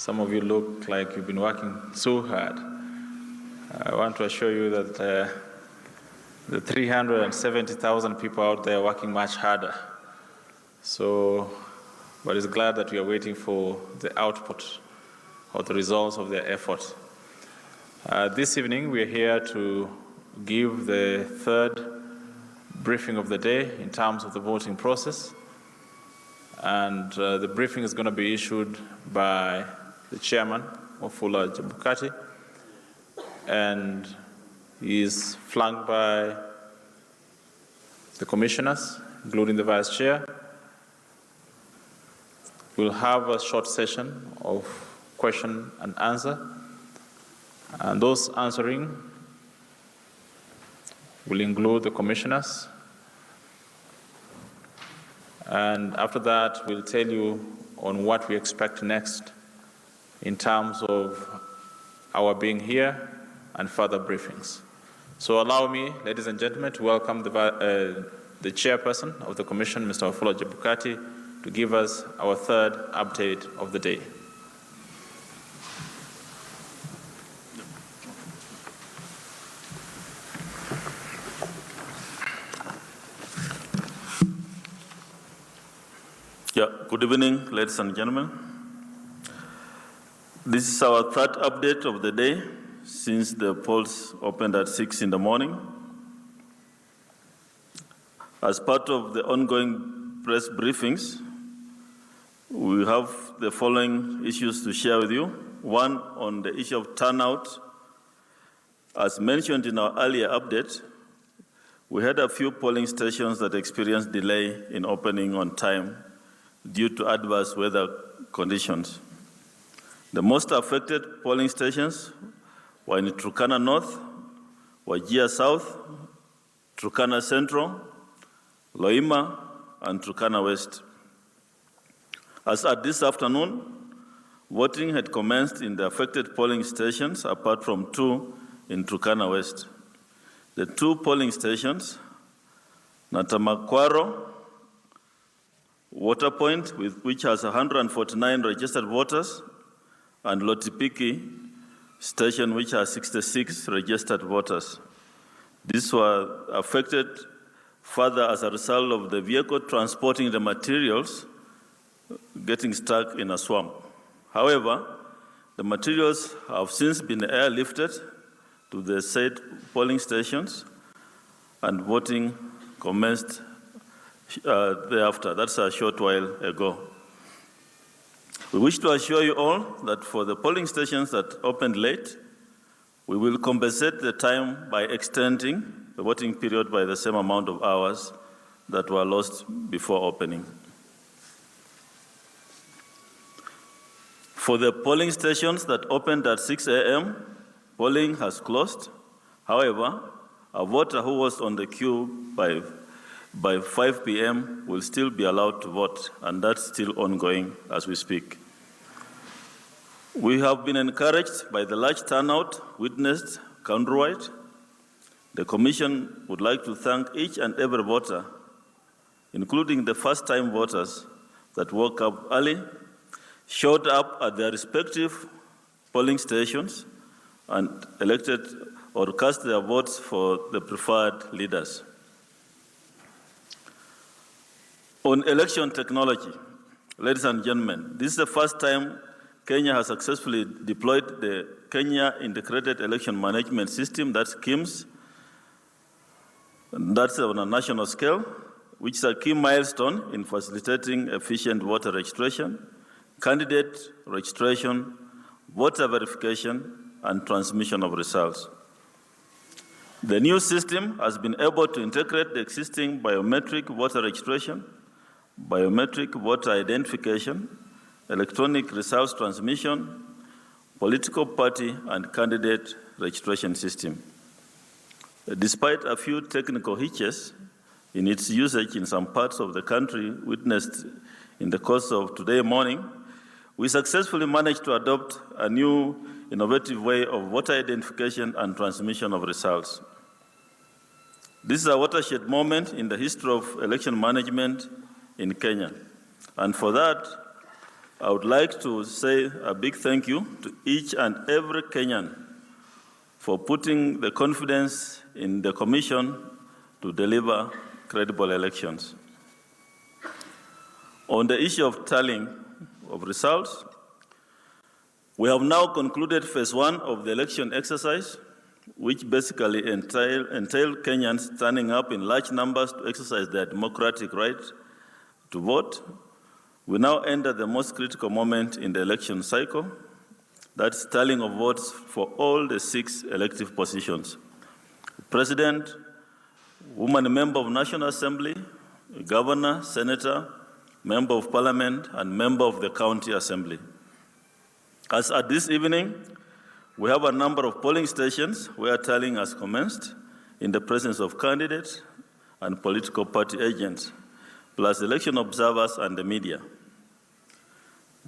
Some of you look like you've been working so hard. I want to assure you that the 370,000 people out there are working much harder. So, but it's glad that we are waiting for the output or the results of their effort. This evening, we are here to give the third briefing of the day in terms of the voting process. And the briefing is going to be issued by the chairman, Wafula Chebukati, and he is flanked by the commissioners, including the vice chair. We'll have a short session of question and answer, and those answering will include the commissioners. And after that, we'll tell you on what we expect next in terms of our being here and further briefings. So allow me, ladies and gentlemen, to welcome the chairperson of the commission, Mr. Wafula Chebukati, to give us our third update of the day. Good evening, ladies and gentlemen. This is our third update of the day since the polls opened at 6 in the morning. As part of the ongoing press briefings, we have the following issues to share with you. One, on the issue of turnout. As mentioned in our earlier update, we had a few polling stations that experienced delay in opening on time due to adverse weather conditions. The most affected polling stations were in Turkana North, Wajir South, Turkana Central, Loima, and Turkana West. As at this afternoon, voting had commenced in the affected polling stations, apart from 2 in Turkana West. The 2 polling stations, Natamakwaro Water Point, which has 149 registered voters, and Lotipiki Station, which has 66 registered voters. These were affected further as a result of the vehicle transporting the materials getting stuck in a swamp. However, the materials have since been airlifted to the said polling stations, and voting commenced thereafter. That's a short while ago. We wish to assure you all that for the polling stations that opened late, we will compensate the time by extending the voting period by the same amount of hours that were lost before opening. For the polling stations that opened at 6 a.m., polling has closed. However, a voter who was on the queue by 5 p.m. will still be allowed to vote, and that's still ongoing as we speak. We have been encouraged by the large turnout witnessed countrywide. The Commission would like to thank each and every voter, including the first-time voters that woke up early, showed up at their respective polling stations, and elected or cast their votes for the preferred leaders. On election technology, ladies and gentlemen, this is the first time Kenya has successfully deployed the Kenya Integrated Election Management System, that's KIMS. That's on a national scale, which is a key milestone in facilitating efficient voter registration, candidate registration, voter verification, and transmission of results. The new system has been able to integrate the existing biometric voter registration, biometric voter identification, electronic results transmission, political party and candidate registration system. Despite a few technical hitches in its usage in some parts of the country witnessed in the course of today morning, we successfully managed to adopt a new innovative way of voter identification and transmission of results. This is a watershed moment in the history of election management in Kenya. And for that, I would like to say a big thank you to each and every Kenyan for putting the confidence in the Commission to deliver credible elections. On the issue of tallying of results, we have now concluded phase 1 of the election exercise, which basically entail Kenyans turning up in large numbers to exercise their democratic right to vote. We now enter the most critical moment in the election cycle. That's tallying of votes for all the 6 elective positions: President, woman member of National Assembly, Governor, Senator, Member of Parliament, and Member of the County Assembly. As at this evening, we have a number of polling stations where tallying has commenced in the presence of candidates and political party agents, plus election observers and the media.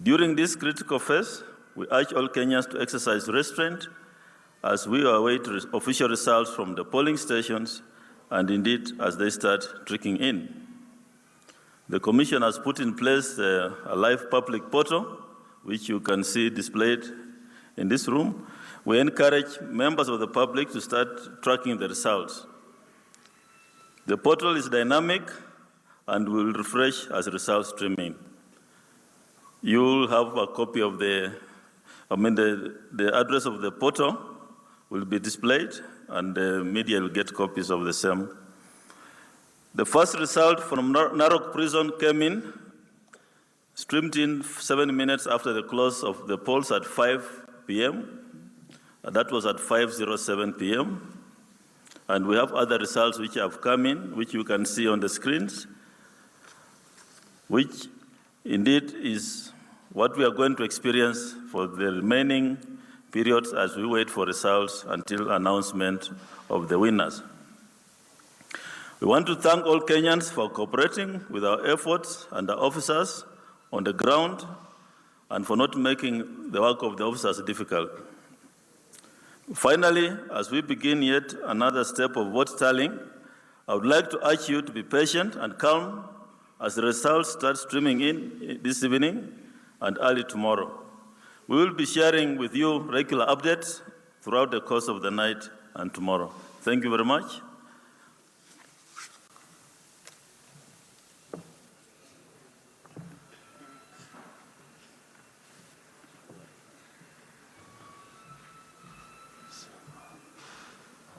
During this critical phase, we urge all Kenyans to exercise restraint as we await official results from the polling stations and indeed as they start trickling in. The Commission has put in place a live public portal, which you can see displayed in this room. We encourage members of the public to start tracking the results. The portal is dynamic and will refresh as results stream in. You will have a copy of the address of the portal will be displayed, and the media will get copies of the same. The first result from Narok prison came in, streamed in 7 minutes after the close of the polls at 5 p.m. That was at 5:07 p.m. And we have other results which have come in, which you can see on the screens, which indeed is what we are going to experience for the remaining periods as we wait for results until announcement of the winners. We want to thank all Kenyans for cooperating with our efforts and the officers on the ground and for not making the work of the officers difficult. Finally, as we begin yet another step of vote tallying, I would like to urge you to be patient and calm as the results start streaming in this evening and early tomorrow. We will be sharing with you regular updates throughout the course of the night and tomorrow. Thank you very much.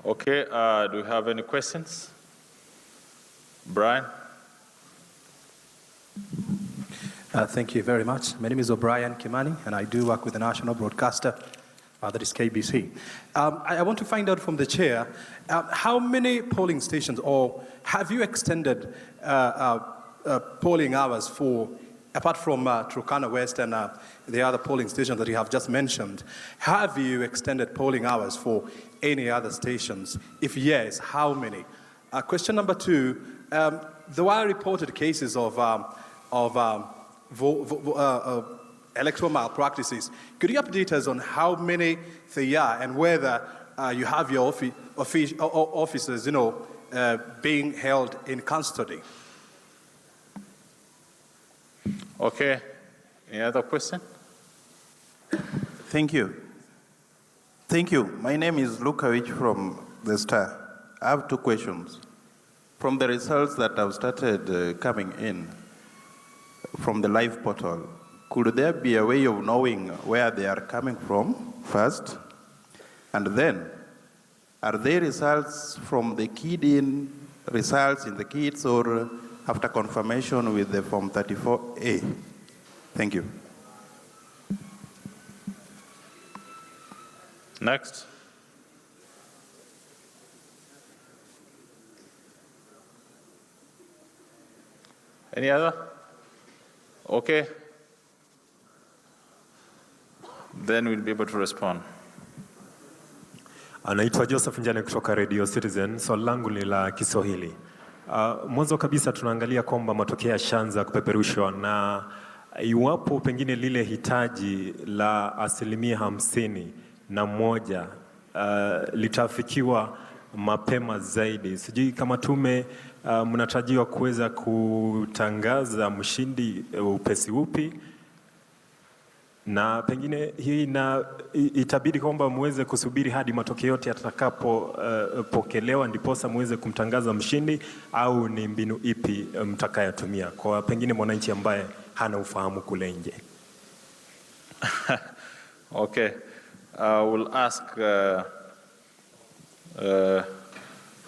Okay, do we have any questions? Brian? Thank you very much. My name is O'Brien Kimani, and I do work with the national broadcaster, that is KBC. I want to find out from the chair, how many polling stations, or have you extended polling hours for, apart from Turkana West and the other polling stations that you have just mentioned, have you extended polling hours for any other stations? If yes, how many? Question number 2, there were reported cases of electoral malpractices. Could you update us on how many there are and whether you have your officers, being held in custody? Okay. Any other question? Thank you. Thank you. My name is Lukavich from The Star. I have 2 questions. From the results that have started coming in from the live portal, could there be a way of knowing where they are coming from first? And then, are they results from the keyed-in results in the kits or after confirmation with the Form 34A? Thank you. Next. Any other? Okay. Then we'll be able to respond. Anaitwa Joseph Njane kutoka Radio Citizen. Swali langu ni la Kiswahili. Mwanzo kabisa tunaangalia kwamba matokeo yashaanza kupeperushwa, na iwapo pengine lile hitaji la 51% litafikiwa mapema zaidi, sijui kama tume mnatarajiwa kuweza kutangaza mshindi upesi upi, na pengine hii itabidi kwamba muweze kusubiri hadi matokeo yote yatakapopokelewa ndiposa muweze kumtangaza mshindi, au ni mbinu ipi mtakayotumia kwa pengine mwananchi ambaye hana ufahamu kule nje? Okay, we'll ask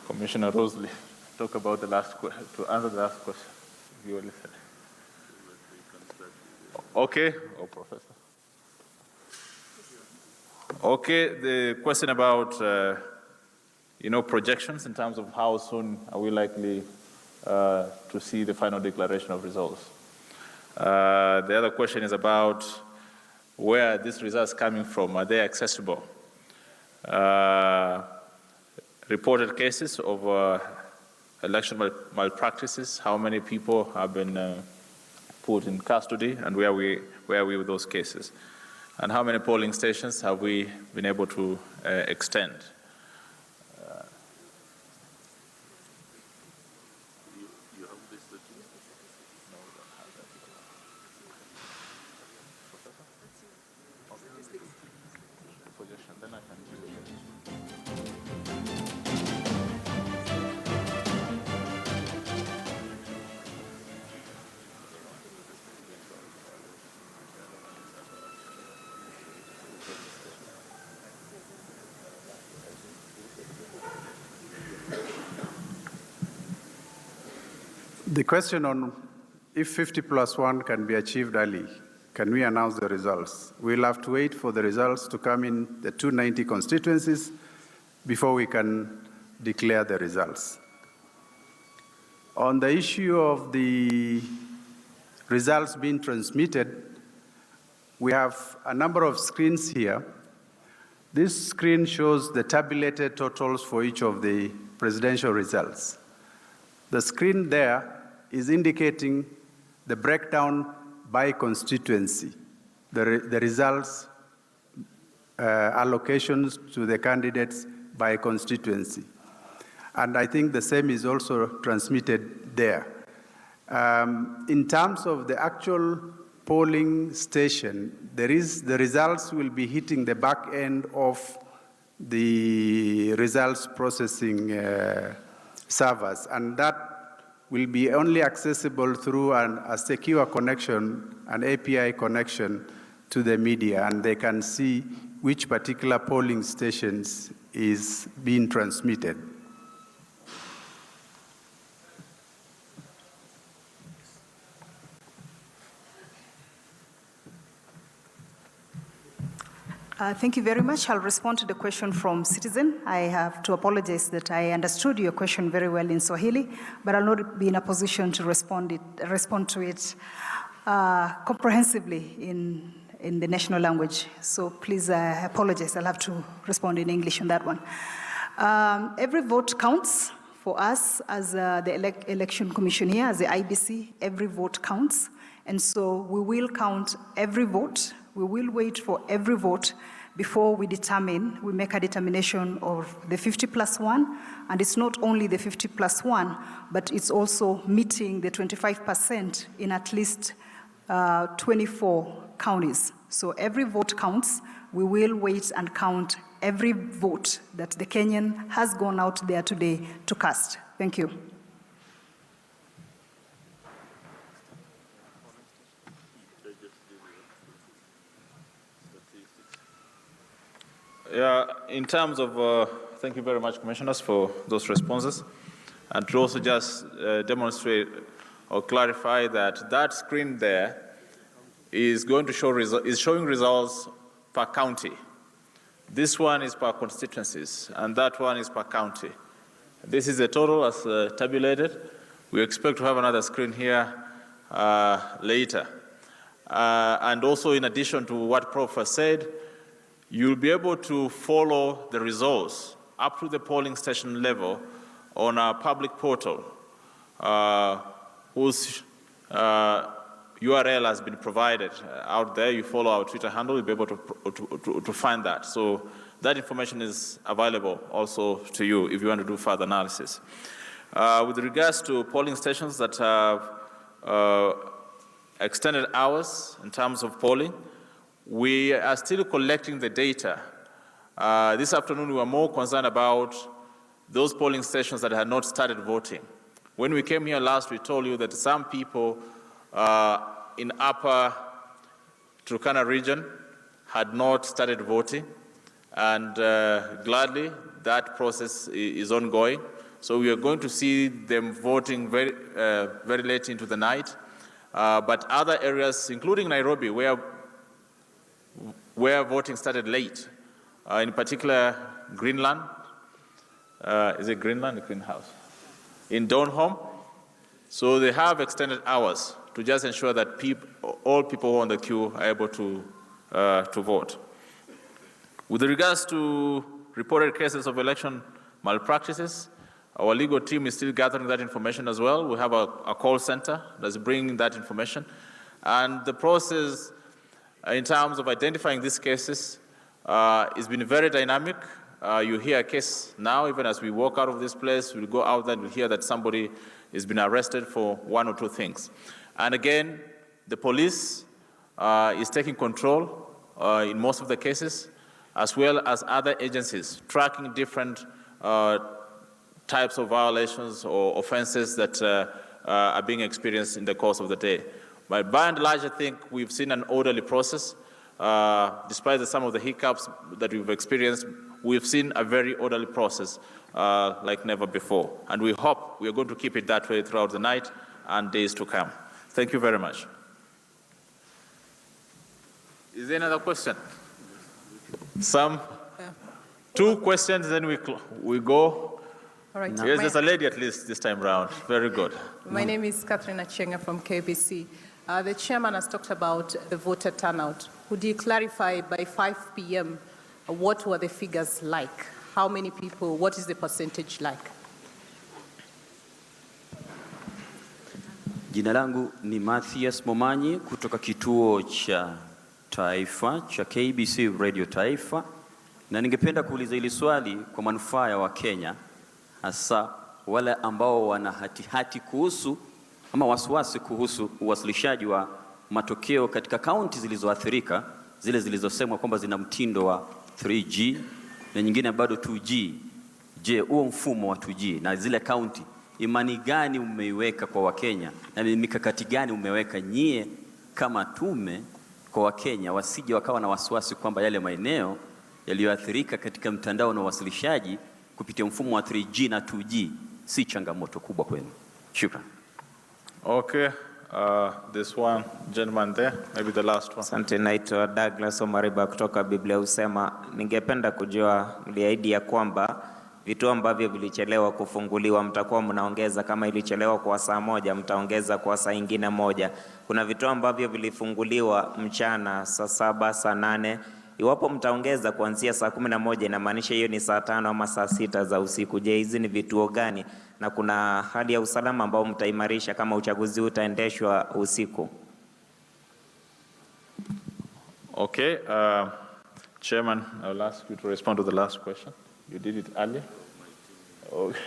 Commissioner Rosalie to talk about to answer the last question. You will listen. Okay, Professor. Okay, the question about projections in terms of how soon are we likely to see the final declaration of results. The other question is about where are these results coming from? Are they accessible? Reported cases of election malpractices, how many people have been put in custody, and where are we with those cases? And how many polling stations have we been able to extend? The question on if 50+1 can be achieved early, can we announce the results? We'll have to wait for the results to come in the 290 constituencies before we can declare the results. On the issue of the results being transmitted, we have a number of screens here. This screen shows the tabulated totals for each of the presidential results. The screen there is indicating the breakdown by constituency, the results, allocations to the candidates by constituency. And I think the same is also transmitted there. In terms of the actual polling station, the results will be hitting the back end of the results processing servers, and that will be only accessible through a secure connection, an API connection to the media, and they can see which particular polling stations is being transmitted. Thank you very much. I'll respond to the question from Citizen. I have to apologize that I understood your question very well in Swahili, but I'll not be in a position to respond to it comprehensively in the national language. So please apologize. I'll have to respond in English on that one. Every vote counts for us as the Election Commission here, as the IEBC. Every vote counts. And so we will count every vote. We will wait for every vote before we make a determination of the 50+1. And it's not only the 50+1, but it's also meeting the 25% in at least 24 counties. So every vote counts. We will wait and count every vote that the Kenyan has gone out there today to cast. Thank you. Yeah, in terms of, thank you very much, Commissioners, for those responses. And to also just demonstrate or clarify that that screen there is going to show is showing results per county. This one is per constituencies, and that one is per county. This is the total as tabulated. We expect to have another screen here later. And also, in addition to what Prof has said, you'll be able to follow the results up to the polling station level on our public portal, whose URL has been provided out there. You follow our Twitter handle, you'll be able to find that. So that information is available also to you if you want to do further analysis. With regards to polling stations that have extended hours in terms of polling, We are still collecting the data. This afternoon, we were more concerned about those polling stations that had not started voting. When we came here last, we told you that some people in upper Turkana region had not started voting, and gladly that process is ongoing. So we are going to see them voting very late into the night. But other areas, including Nairobi, where voting started late, in particular Greenland, is it Greenland or Greenhouse? In Donholm. So they have extended hours to just ensure that all people who are on the queue are able to vote. With regards to reported cases of election malpractices, our legal team is still gathering that information as well. We have a call center that's bringing that information. And the process in terms of identifying these cases has been very dynamic. You hear a case now, even as we walk out of this place, we'll go out there and we'll hear that somebody has been arrested for one or two things. And again, the police is taking control in most of the cases, as well as other agencies tracking different types of violations or offenses that are being experienced in the course of the day. But by and large, I think we've seen an orderly process. Despite some of the hiccups that we've experienced, we've seen a very orderly process like never before. And we hope we are going to keep it that way throughout the night and days to come. Thank you very much. Is there another question? Two questions, then we go. All right. Yes, there's a lady at least this time round. Very good. My name is Catherine Achenga from KBC. The chairman has talked about the voter turnout. Would you clarify by 5 p.m. what were the figures like? How many people? What is the percentage like? Jina langu ni Mathias Momanyi kutoka kituo cha taifa cha KBC Radio Taifa, na ningependa kuuliza hili swali kwa manufaa ya Wakenya, hasa wale ambao wana hatihati kuhusu ama wasiwasi kuhusu uwasilishaji wa matokeo katika kaunti zilizoathirika, zile zilizosemwa kwamba zina mtindo wa 3G na nyingine bado 2G. Je, huo mfumo wa 2G na zile kaunti, imani gani umeiweka kwa Wakenya na mikakati gani umeweka nyie kama tume kwa Wakenya wasije wakawa na wasiwasi kwamba yale maeneo yaliyoathirika katika mtandao na uwasilishaji kupitia mfumo wa 3G na 2G si changamoto kubwa kwenu? Shukran. Okay, this one gentleman there, maybe the last one. Asante, naitwa Douglas Omariba kutoka Biblia Husema. Ningependa kujua, mliahidi ya kwamba vituo ambavyo vilichelewa kufunguliwa mtakuwa mnaongeza, kama ilichelewa kwa saa moja mtaongeza kwa saa ingine moja. Kuna vituo ambavyo vilifunguliwa mchana saa 7, saa 8. Iwapo mtaongeza kuanzia saa 11, inamaanisha hiyo ni saa 5 ama saa 6 za usiku. Je, hizi ni vituo gani? Na kuna hali ya usalama ambao mtaimarisha kama uchaguzi utaendeshwa usiku? Okay, Chairman, I will ask you to respond to the last question. You did it earlier? Okay.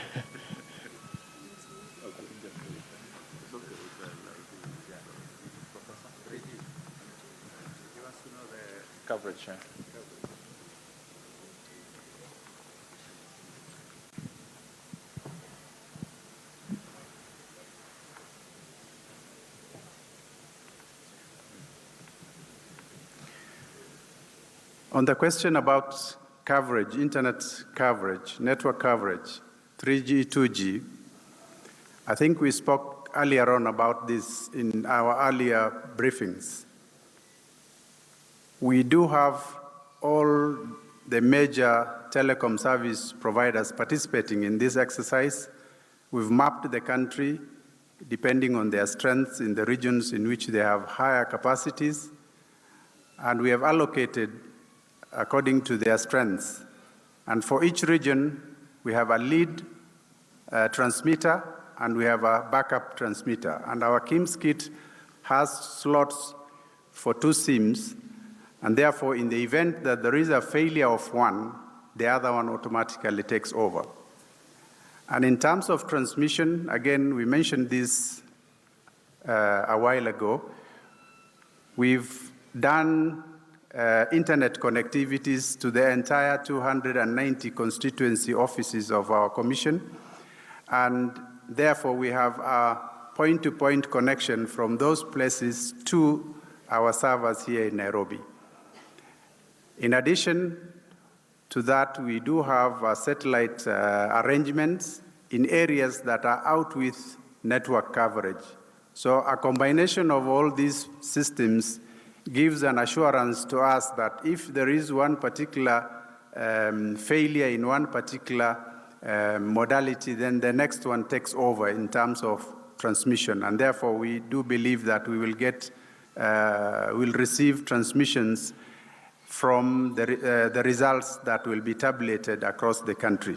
Coverage, yeah. On the question about coverage, internet coverage, network coverage, 3G, 2G, I think we spoke earlier on about this in our earlier briefings. We do have all the major telecom service providers participating in this exercise. We've mapped the country depending on their strengths in the regions in which they have higher capacities, and we have allocated according to their strengths. And for each region, we have a lead transmitter and we have a backup transmitter. And our KIMS kit has slots for 2 SIMs, and therefore in the event that there is a failure of one, the other one automatically takes over. And in terms of transmission, again, we mentioned this a while ago, we've done internet connectivities to the entire 290 constituency offices of our commission. And therefore, we have a point-to-point connection from those places to our servers here in Nairobi. In addition to that, we do have satellite arrangements in areas that are out with network coverage. So a combination of all these systems gives an assurance to us that if there is one particular failure in one particular modality, then the next one takes over in terms of transmission. And therefore, we do believe that we will will receive transmissions from the results that will be tabulated across the country.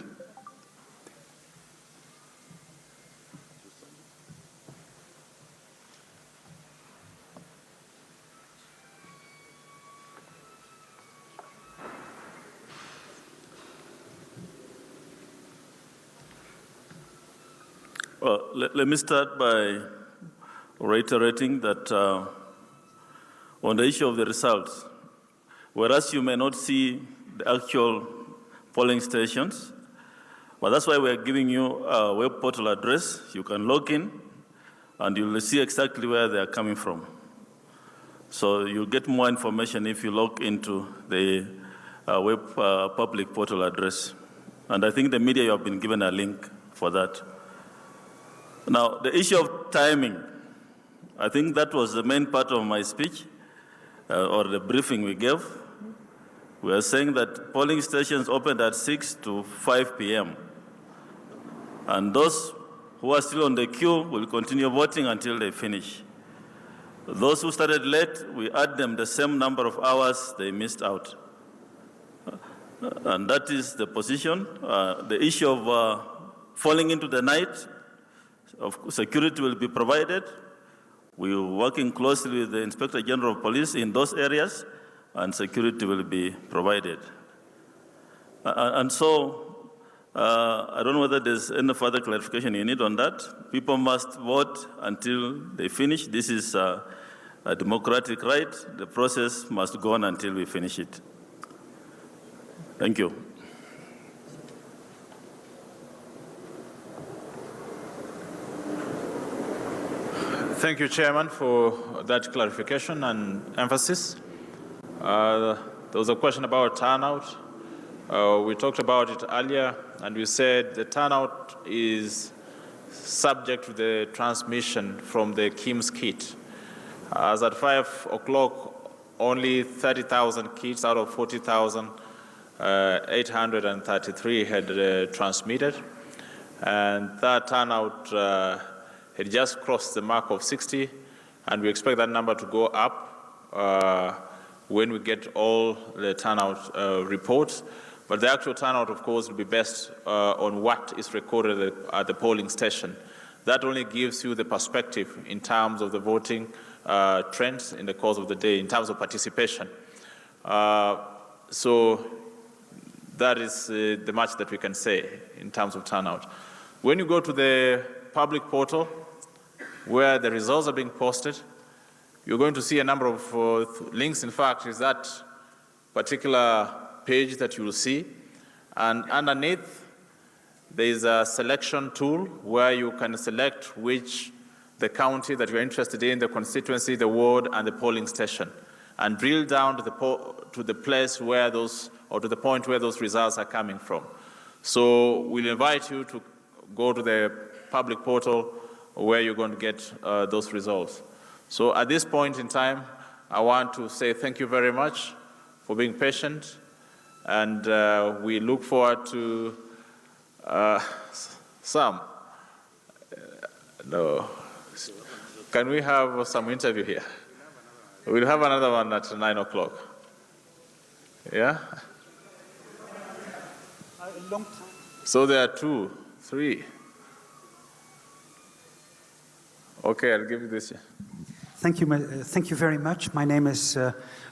Well, let me start by reiterating that on the issue of the results, whereas you may not see the actual polling stations, but that's why we're giving you a web portal address. You can log in and you'll see exactly where they are coming from. So you'll get more information if you log into the web public portal address. And I think the media, you have been given a link for that. Now, the issue of timing, I think that was the main part of my speech, or the briefing we gave. We are saying that polling stations opened at 6 to 5 p.m. And those who are still on the queue will continue voting until they finish. Those who started late, we add them the same number of hours they missed out. And that is the position. The issue of falling into the night, security will be provided. We are working closely with the Inspector General of Police in those areas, and security will be provided. And so, I don't know whether there's any further clarification you need on that. People must vote until they finish. This is a democratic right. The process must go on until we finish it. Thank you. Thank you, Chairman, for that clarification and emphasis. There was a question about turnout. We talked about it earlier, and we said the turnout is subject to the transmission from the KIMS kit. As at 5 o'clock, only 30,000 kits out of 40,833 had transmitted, and that turnout had just crossed the mark of 60, and we expect that number to go up when we get all the turnout reports. But the actual turnout, of course, will be based on what is recorded at the polling station. That only gives you the perspective in terms of the voting trends in the course of the day, in terms of participation. So that is the much that we can say in terms of turnout. When you go to the public portal, where the results are being posted, you're going to see a number of links. In fact, is that particular page that you will see. And underneath, there is a selection tool where you can select the county that you're interested in, the constituency, the ward, and the polling station, and drill down to the place where those, or to the point where those results are coming from. So we'll invite you to go to the public portal where you're going to get those results. So at this point in time, I want to say thank you very much for being patient, and we look forward to some. No. Can we have some interview here? We'll have another one at 9 o'clock. Yeah? So there are 2, 3. Okay, I'll give you this. Thank you very much. My name is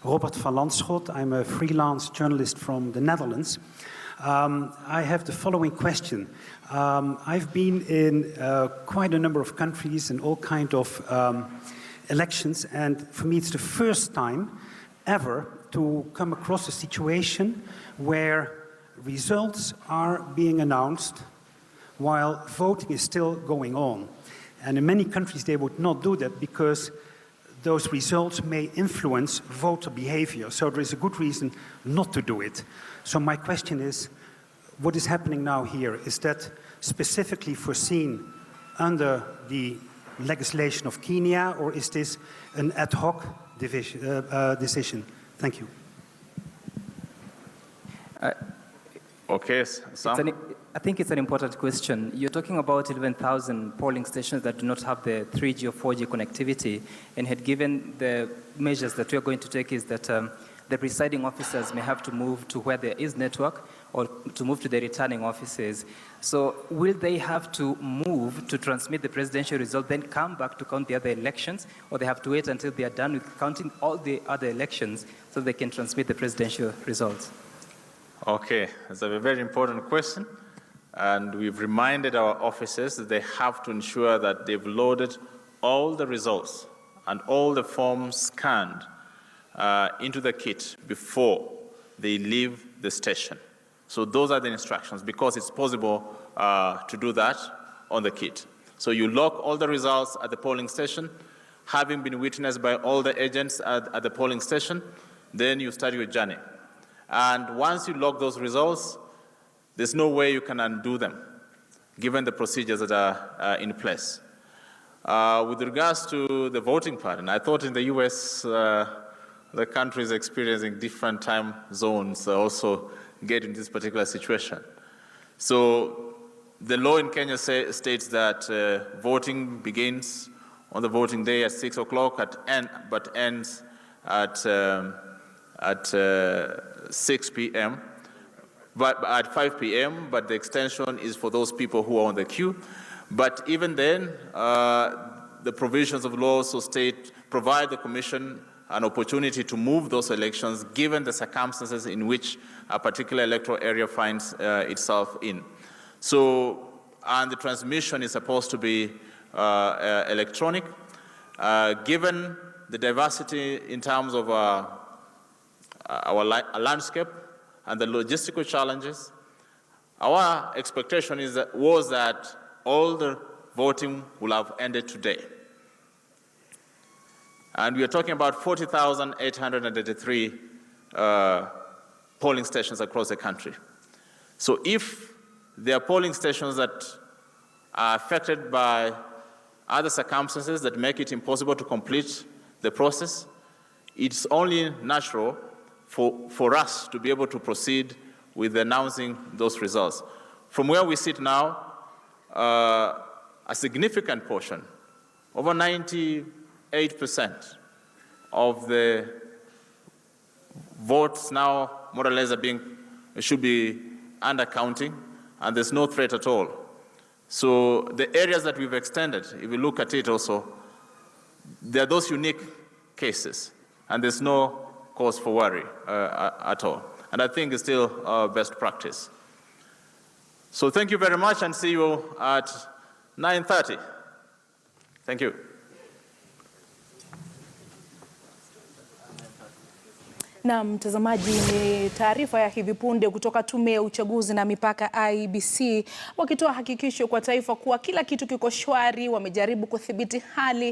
Robert van Landschot. I'm a freelance journalist from the Netherlands. I have the following question. I've been in quite a number of countries and all kinds of elections, and for me it's the first time ever to come across a situation where results are being announced while voting is still going on. And in many countries, they would not do that because those results may influence voter behavior. So there is a good reason not to do it. So my question is, what is happening now here? Is that specifically foreseen under the legislation of Kenya, or is this an ad hoc decision? Thank you. Okay, Sam? I think it's an important question. You're talking about 11,000 polling stations that do not have the 3G or 4G connectivity, and had given the measures that we're going to take is that the presiding officers may have to move to where there is network or to move to the returning offices. So will they have to move to transmit the presidential result, then come back to count the other elections, or they have to wait until they are done with counting all the other elections so they can transmit the presidential results? Okay, that's a very important question. And we've reminded our officers that they have to ensure that they've loaded all the results and all the forms scanned into the kit before they leave the station. So those are the instructions, because it's possible to do that on the kit. So you log all the results at the polling station, having been witnessed by all the agents at the polling station, then you start your journey. And once you log those results, there's no way you can undo them, given the procedures that are in place. With regards to the voting pattern, I thought in the US, the country is experiencing different time zones also get in this particular situation. So the law in Kenya states that voting begins on the voting day at 6 o'clock but ends at 6 p.m., but at 5 p.m., but the extension is for those people who are on the queue. But even then, the provisions of law also provide the Commission an opportunity to move those elections given the circumstances in which a particular electoral area finds itself in. So, and the transmission is supposed to be electronic. Given the diversity in terms of our landscape and the logistical challenges, our expectation was that all the voting will have ended today. And we are talking about 40,883 polling stations across the country. So if there are polling stations that are affected by other circumstances that make it impossible to complete the process, it's only natural for us to be able to proceed with announcing those results. From where we sit now, a significant portion, over 98% of the votes now more or less should be under counting, and there's no threat at all. So the areas that we've extended, if you look at it also, there are those unique cases, and there's no cause for worry at all. And I think it's still best practice. So thank you very much, and see you at 9:30. Thank you. Na mtazamaji, ni taarifa ya hivi punde kutoka Tume ya Uchaguzi na Mipaka IEBC wakitoa hakikisho kwa taifa kuwa kila kitu kiko shwari. Wamejaribu kudhibiti hali